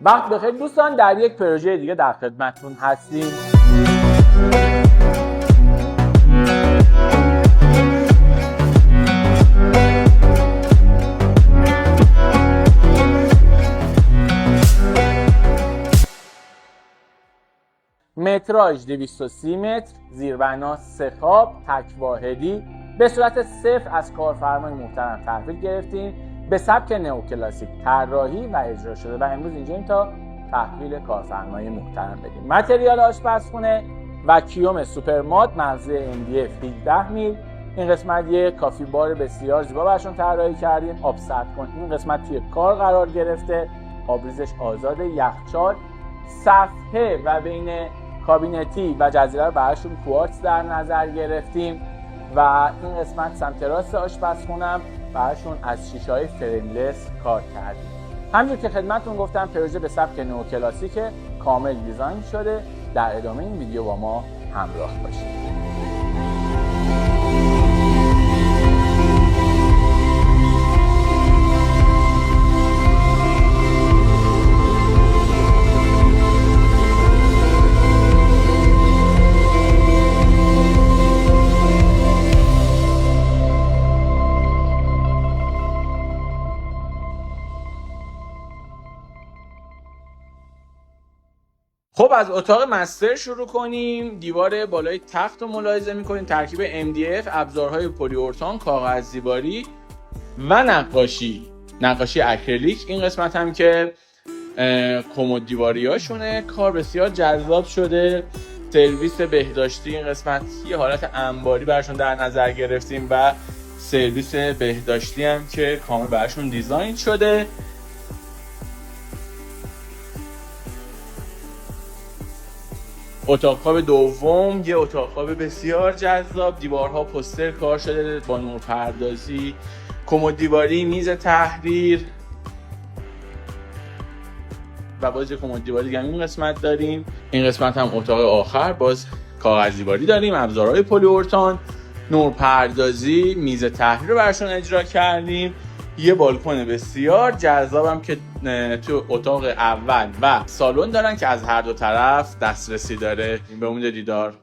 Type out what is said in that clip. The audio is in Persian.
وقت بخیر دوستان، در یک پروژه دیگه در خدمتتون هستیم. متراژ 230 متر، زیربنا 3 خواب، تک واحدی به صورت صفر از کارفرمای محترم تحویل گرفتیم به سبک نئوکلاسیک طراحی و اجرا شده و امروز اینجاییم تا تحویل کارفرمای محترم بدیم. متریال آشپزخونه و کیوم سوپرمات مغزه MDF 18 میل. این قسمت یک کافی بار بسیار زیبا براشون طراحی کردیم. آب سردکن این قسمت توی کار قرار گرفته، آبریزش آزاد، یخچال، صفحه و بین کابینتی و جزیره رو براشون کوارتز در نظر گرفتیم و این قسمت سمت راست آشپزخونم براشون از شیشه‌های فریملس کار کردیم. همونجور که خدمتتون گفتم پروژه به سبک نئوکلاسیک کامل دیزاین شده. در ادامه این ویدیو با ما همراه باشید. خب از اتاق مستر شروع کنیم. دیوار بالای تخت رو ملاحظه می‌کنیم. ترکیب MDF، ابزارهای پلی‌اورتان، کاغذ دیواری و نقاشی اکریلیک. این قسمت هم که کمد دیواریاشونه. کار بسیار جذاب شده. سرویس بهداشتی این قسمت یه حالت انباری براشون در نظر گرفتیم و سرویس بهداشتی هم که کامل براشون دیزاین شده. اتاق خواب دوم یه اتاق خواب بسیار جذاب. دیوارها پوستر کار شده با نورپردازی، کمد دیواری، میز تحریر و باز کمد دیواری دیگه این قسمت داریم. این قسمت هم اتاق آخر باز کاغذ دیواری داریم، ابزارهای پلی‌اورتان، نورپردازی، میز تحریر رو براشون اجرا کردیم. یه بالکن بسیار جذابم که تو اتاق اول و سالن دارن که از هر دو طرف دسترسی داره. به امید دیدار.